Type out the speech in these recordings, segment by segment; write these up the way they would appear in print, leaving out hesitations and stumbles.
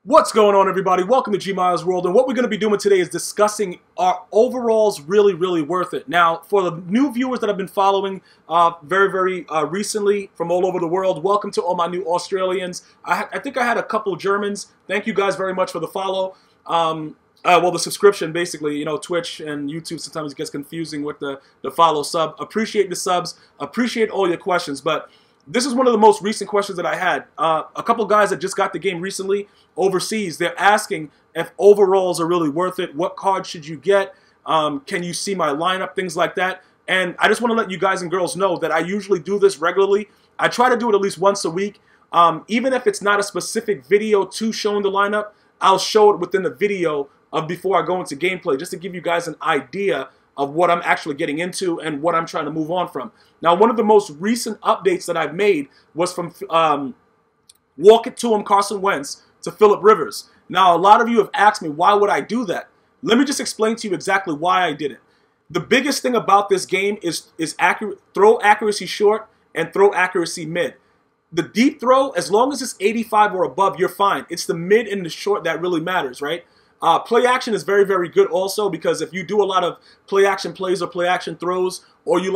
What's going on, everybody? Welcome to GmiasWorld, and what we're going to be doing today is discussing are overalls really worth it. Now, for the new viewers that have been following very recently from all over the world, welcome to all my new Australians. I think I had a couple Germans. Thank you guys very much for the follow. Well, the subscription, basically. You know, Twitch and YouTube sometimes it gets confusing with the follow sub. Appreciate the subs. Appreciate all your questions, but this is one of the most recent questions that I had. A couple guys that just got the game recently overseas, they're asking if overalls are really worth it. What card should you get? Can you see my lineup? Things like that. And I just want to let you guys and girls know that I usually do this regularly. I try to do it at least once a week. Even if it's not a specific video to showing the lineup, I'll show it within the video of before I go into gameplay, just to give you guys an idea of what I'm actually getting into and what I'm trying to move on from. Now, one of the most recent updates that I've made was from Walk It To Him Carson Wentz to Phillip Rivers. Now, a lot of you have asked me, why would I do that? Let me just explain to you exactly why I did it. The biggest thing about this game is throw accuracy short and throw accuracy mid. The deep throw, as long as it's 85 or above, you're fine. It's the mid and the short that really matters, right? Play action is very good also, because if you do a lot of play action plays or play action throws, or you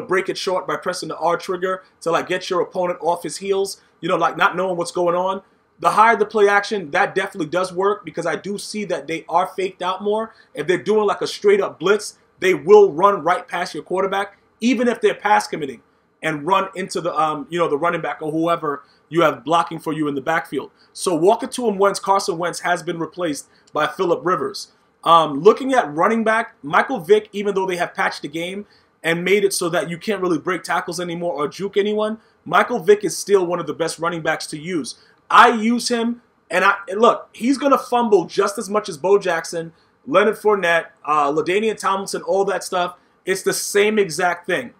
break it short by pressing the R trigger to get your opponent off his heels, not knowing what's going on, the higher the play action, that definitely does work, because I do see that they are faked out more. If they're doing like a straight up blitz, they will run right past your quarterback, even if they're pass committing, and run into the the running back or whoever you have blocking for you in the backfield. So Walk It To Him Wentz, Carson Wentz has been replaced by Phillip Rivers. Looking at running back, Michael Vick, even though they have patched the game and made it so that you can't really break tackles anymore or juke anyone, Michael Vick is still one of the best running backs to use. I use him, and look, he's going to fumble just as much as Bo Jackson, Leonard Fournette, LaDainian Tomlinson, all that stuff. It's the same exact thing,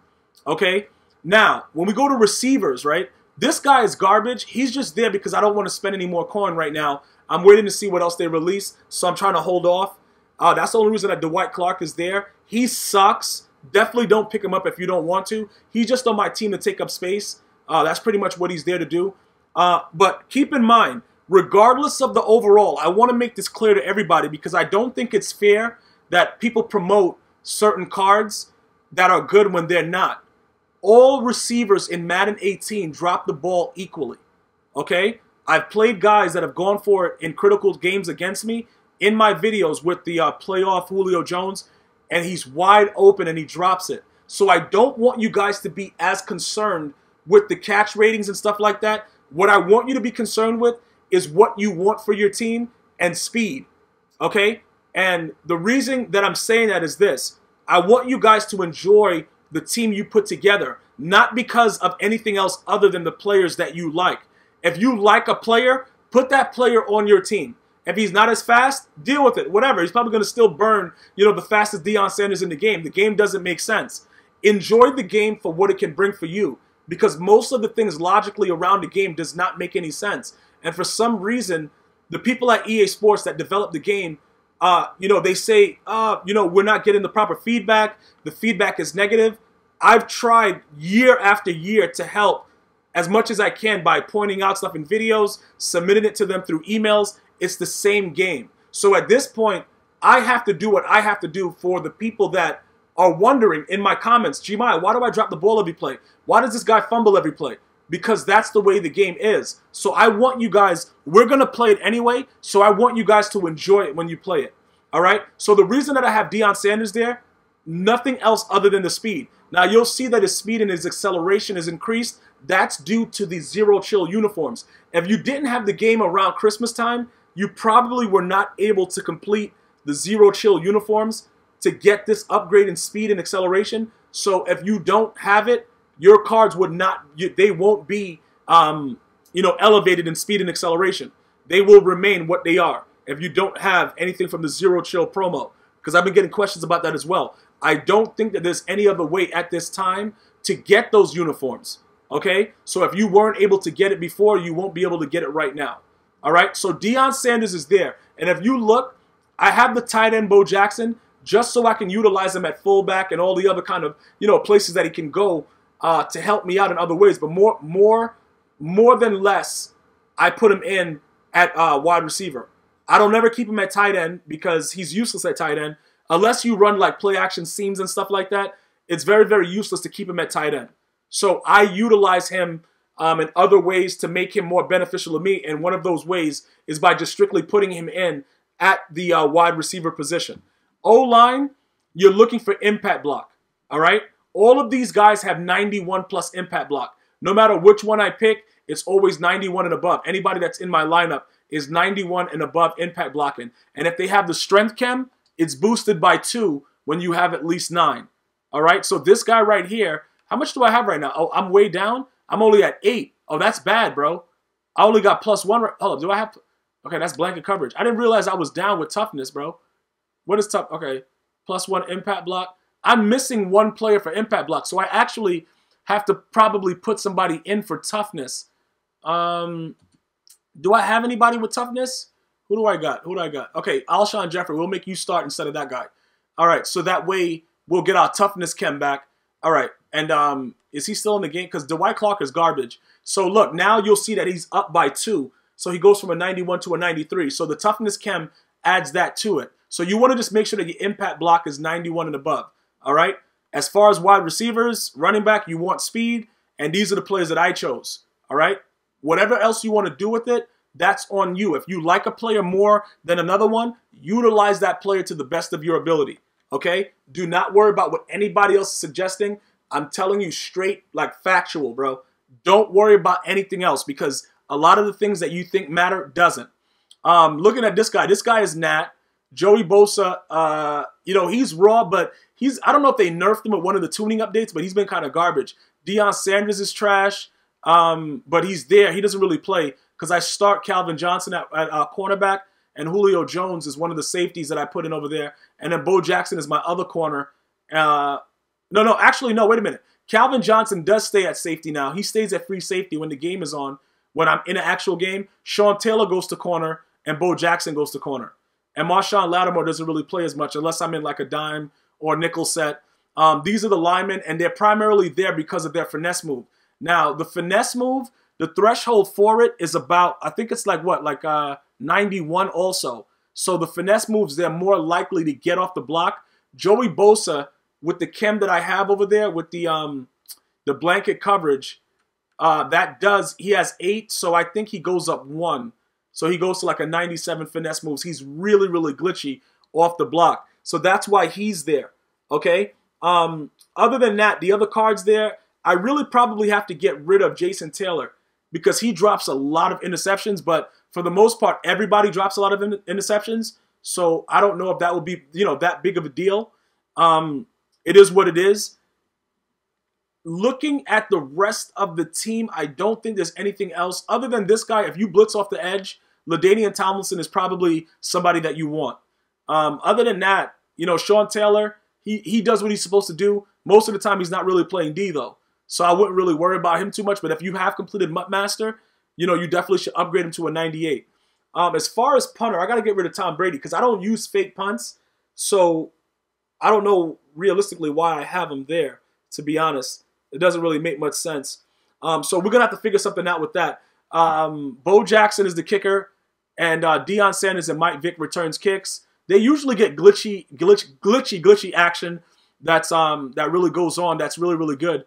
okay? Now, when we go to receivers, right, this guy is garbage. He's just there because I don't want to spend any more coin right now. I'm waiting to see what else they release, so I'm trying to hold off. That's the only reason that Dwight Clark is there. He sucks. Definitely don't pick him up if you don't want to. He's just on my team to take up space. That's pretty much what he's there to do. But keep in mind, regardless of the overall, I want to make this clear to everybody, because I don't think it's fair that people promote certain cards that are good when they're not. All receivers in Madden 18 drop the ball equally, okay? I've played guys that have gone for it in critical games against me in my videos with the playoff Julio Jones, and he's wide open and he drops it. So I don't want you guys to be as concerned with the catch ratings and stuff like that. What I want you to be concerned with is what you want for your team and speed, okay? And the reason that I'm saying that is this. I want you guys to enjoy the team you put together, not because of anything else other than the players that you like. If you like a player, put that player on your team. If he's not as fast, deal with it. Whatever. He's probably going to still burn, the fastest Deion Sanders in the game. The game doesn't make sense. Enjoy the game for what it can bring for you, because most of the things logically around the game does not make any sense. And for some reason, the people at EA Sports that develop the game, they say, we're not getting the proper feedback. The feedback is negative. I've tried year after year to help as much as I can by pointing out stuff in videos, submitting it to them through emails. It's the same game. So at this point, I have to do what I have to do for the people that are wondering in my comments, Gmi, why do I drop the ball every play? Why does this guy fumble every play? Because that's the way the game is. So I want you guys, we're going to play it anyway, so I want you guys to enjoy it when you play it. All right? So the reason that I have Deion Sanders there, nothing else other than the speed. Now, you'll see that his speed and his acceleration is increased. That's due to the Zero Chill uniforms. If you didn't have the game around Christmas time, you probably were not able to complete the Zero Chill uniforms to get this upgrade in speed and acceleration. So if you don't have it, your cards would not, they won't be, elevated in speed and acceleration. They will remain what they are if you don't have anything from the Zero Chill promo. Because I've been getting questions about that as well. I don't think that there's any other way at this time to get those uniforms, okay? So if you weren't able to get it before, you won't be able to get it right now, all right? So Deion Sanders is there. And if you look, I have the tight end Bo Jackson just so I can utilize him at fullback and all the other kind of, places that he can go to help me out in other ways. But more than less, I put him in at wide receiver. I don't ever keep him at tight end because he's useless at tight end. Unless you run like play action seams and stuff like that, it's very, very useless to keep him at tight end. So I utilize him in other ways to make him more beneficial to me. And one of those ways is by just strictly putting him in at the wide receiver position. O-line, you're looking for impact block, all right? All of these guys have 91 plus impact block. No matter which one I pick, it's always 91 and above. Anybody that's in my lineup is 91 and above impact blocking. And if they have the strength chem, it's boosted by 2 when you have at least 9. All right, so this guy right here, how much do I have right now? Oh, I'm way down. I'm only at 8. Oh, that's bad, bro. I only got +1. Hold up, do I have? Okay, that's blanket coverage. I didn't realize I was down with toughness, bro. What is tough? Okay, +1 impact block. I'm missing 1 player for impact block, so I actually have to probably put somebody in for toughness. Do I have anybody with toughness? Who do I got? Who do I got? Okay, Alshon Jeffrey. We'll make you start instead of that guy. All right, so that way we'll get our toughness chem back. All right, and is he still in the game? Because Dwight Clark is garbage. So look, now you'll see that he's up by 2. So he goes from a 91 to a 93. So the toughness chem adds that to it. So you want to just make sure that your impact block is 91 and above. All right? As far as wide receivers, running back, you want speed. And these are the players that I chose. All right? Whatever else you want to do with it, that's on you. If you like a player more than another one, utilize that player to the best of your ability. Okay? Do not worry about what anybody else is suggesting. I'm telling you straight, like factual, bro. Don't worry about anything else because a lot of the things that you think matter doesn't. Looking at this guy is Nat. Joey Bosa, you know, he's raw, but I don't know if they nerfed him at one of the tuning updates, but he's been kind of garbage. Deion Sanders is trash, but he's there. He doesn't really play because I start Calvin Johnson at cornerback, and Julio Jones is one of the safeties that I put in over there. And then Bo Jackson is my other corner. Actually, wait a minute. Calvin Johnson does stay at safety now. He stays at free safety when the game is on. When I'm in an actual game, Sean Taylor goes to corner, and Bo Jackson goes to corner. And Marshawn Lattimore doesn't really play as much unless I'm in like a dime or nickel set. These are the linemen, and they're primarily there because of their finesse move. Now, the finesse move, the threshold for it is about, I think it's like what, like 91 also. So the finesse moves, they're more likely to get off the block. Joey Bosa, with the chem that I have over there, with the blanket coverage, he has 8, so I think he goes up 1. So he goes to like a 97 finesse moves. He's really, really glitchy off the block. So that's why he's there, okay? Other than that, the other cards there, I really probably have to get rid of Jason Taylor because he drops a lot of interceptions, but for the most part, everybody drops a lot of interceptions. So I don't know if that will be, you know, that big of a deal. It is what it is. Looking at the rest of the team, I don't think there's anything else other than this guy. If you blitz off the edge, LaDainian Tomlinson is probably somebody that you want. Other than that, you know, Sean Taylor, he does what he's supposed to do. Most of the time, he's not really playing D, though. So I wouldn't really worry about him too much. But if you have completed MUT Master, you know, you definitely should upgrade him to a 98. As far as punter, I got to get rid of Tom Brady because I don't use fake punts. So I don't know realistically why I have him there, to be honest. It doesn't really make much sense. So we're going to have to figure something out with that. Bo Jackson is the kicker, and Deion Sanders and Mike Vick returns kicks. They usually get glitchy action that really goes on. That's really, really good.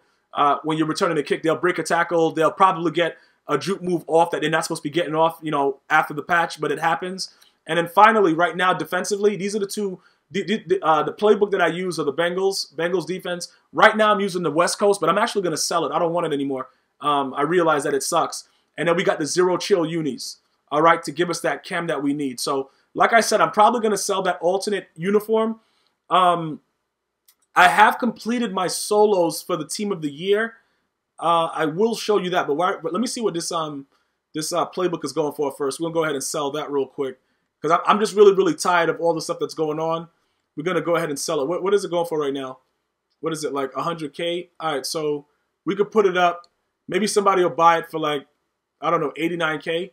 When you're returning a kick, they'll break a tackle. They'll probably get a juke move off that they're not supposed to be getting off, you know, after the patch, but it happens. And then finally, right now, defensively, these are the two. The playbook that I use are the Bengals defense. Right now I'm using the West Coast, but I'm actually going to sell it. I don't want it anymore. I realize that it sucks. And then we got the Zero Chill unis, all right, to give us that chem that we need. So like I said, I'm probably going to sell that alternate uniform. I have completed my solos for the team of the year. I will show you that, but let me see what this playbook is going for first. We're going to go ahead and sell that real quick because I'm just really, really tired of all the stuff that's going on. We're going to go ahead and sell it. What is it going for right now? What is it, like 100K? All right, so we could put it up. Maybe somebody will buy it for like, I don't know, 89K.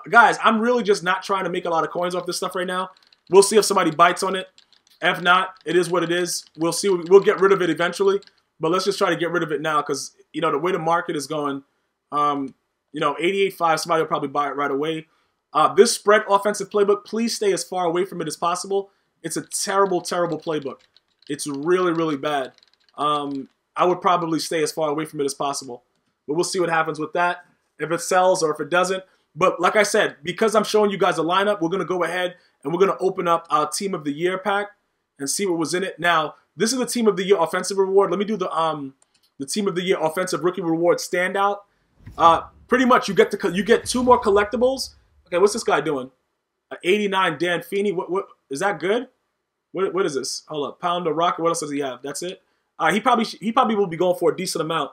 Guys, I'm really just not trying to make a lot of coins off this stuff right now. We'll see if somebody bites on it. If not, it is what it is. We'll see. We'll get rid of it eventually. But let's just try to get rid of it now because, you know, the way the market is going, You know, 88.5, somebody will probably buy it right away. This spread offensive playbook, please stay as far away from it as possible. It's a terrible, terrible playbook. It's really, really bad. I would probably stay as far away from it as possible. But we'll see what happens with that, if it sells or if it doesn't. But like I said, because I'm showing you guys a lineup, we're going to go ahead and we're going to open up our Team of the Year pack and see what was in it. Now, this is the Team of the Year offensive reward. Let me do the Team of the Year offensive rookie reward standout. Pretty much, you get 2 more collectibles. Okay, what's this guy doing? 89 Dan Feeney. What is that good? What is this? Hold up, Pounder Rocket. What else does he have? That's it. He probably will be going for a decent amount.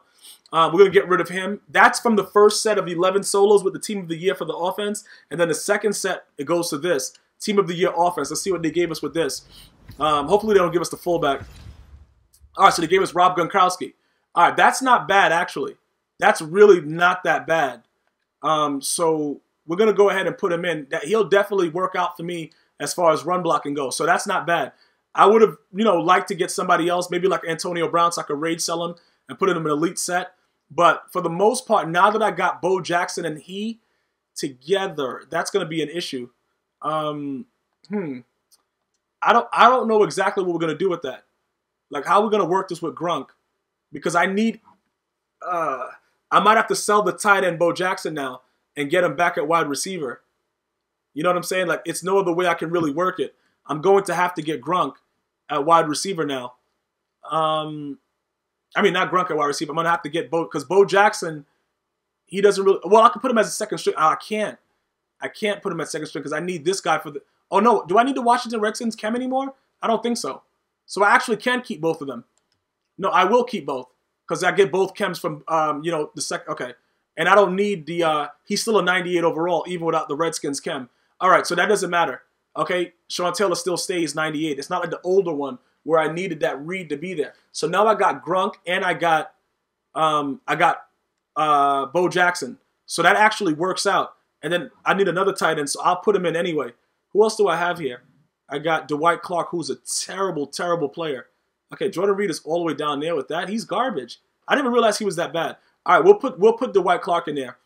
We're gonna get rid of him. That's from the first set of 11 solos with the Team of the Year for the offense, and then the second set it goes to this Team of the Year offense. Let's see what they gave us with this. Hopefully they don't give us the fullback. All right, so they gave us Rob Gronkowski. All right, that's not bad actually. That's really not that bad. So we're gonna go ahead and put him in. He'll definitely work out for me as far as run blocking goes. So that's not bad. I would have, liked to get somebody else, maybe like Antonio Brown, so I could rage sell him and put him in an elite set. But for the most part, now that I got Bo Jackson and he together, that's going to be an issue. I don't know exactly what we're going to do with that. Like, how we're going to work this with Grunk. Because I need, I might have to sell the tight end Bo Jackson now and get him back at wide receiver. You know what I'm saying? Like, it's no other way I can really work it. I'm going to have to get Grunk at wide receiver now. I mean, not Grunk at wide receiver. I'm going to have to get Bo, because Bo Jackson, he doesn't really, well, I could put him as a second string. I can't put him at second string because I need this guy for the, oh no, do I need the Washington Redskins chem anymore? I don't think so. So I actually can keep both of them. No, I will keep both because I get both chems from, the second, okay. And I don't need the, he's still a 98 overall, even without the Redskins chem. All right, so that doesn't matter. Okay, Sean Taylor still stays 98. It's not like the older one where I needed that read to be there. So now I got Grunk and I got Bo Jackson. So that actually works out. And then I need another tight end, so I'll put him in anyway. Who else do I have here? I got Dwight Clark, who's a terrible, terrible player. Okay, Jordan Reed is all the way down there with that. He's garbage. I didn't even realize he was that bad. All right, we'll put Dwight Clark in there.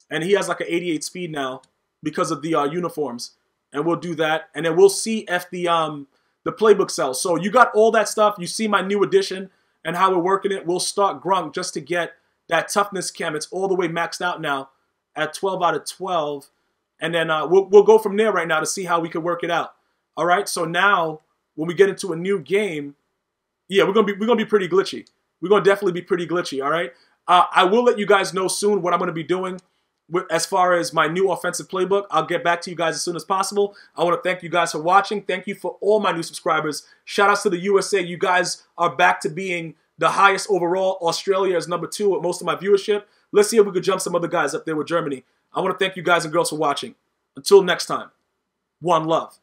And he has like an 88 speed now because of the uniforms. And we'll do that. And then we'll see if the playbook sells. So you got all that stuff. You see my new addition and how we're working it. We'll start Grunk just to get that toughness chem. It's all the way maxed out now at 12 out of 12. And then we'll go from there right now to see how we can work it out. All right. So now when we get into a new game, yeah, we're gonna be pretty glitchy. We're gonna definitely be pretty glitchy. All right. I will let you guys know soon what I'm gonna be doing as far as my new offensive playbook. I'll get back to you guys as soon as possible. I want to thank you guys for watching. Thank you for all my new subscribers. Shout outs to the USA. You guys are back to being the highest overall. Australia is number 2 with most of my viewership. Let's see if we could jump some other guys up there with Germany. I want to thank you guys and girls for watching. Until next time, one love.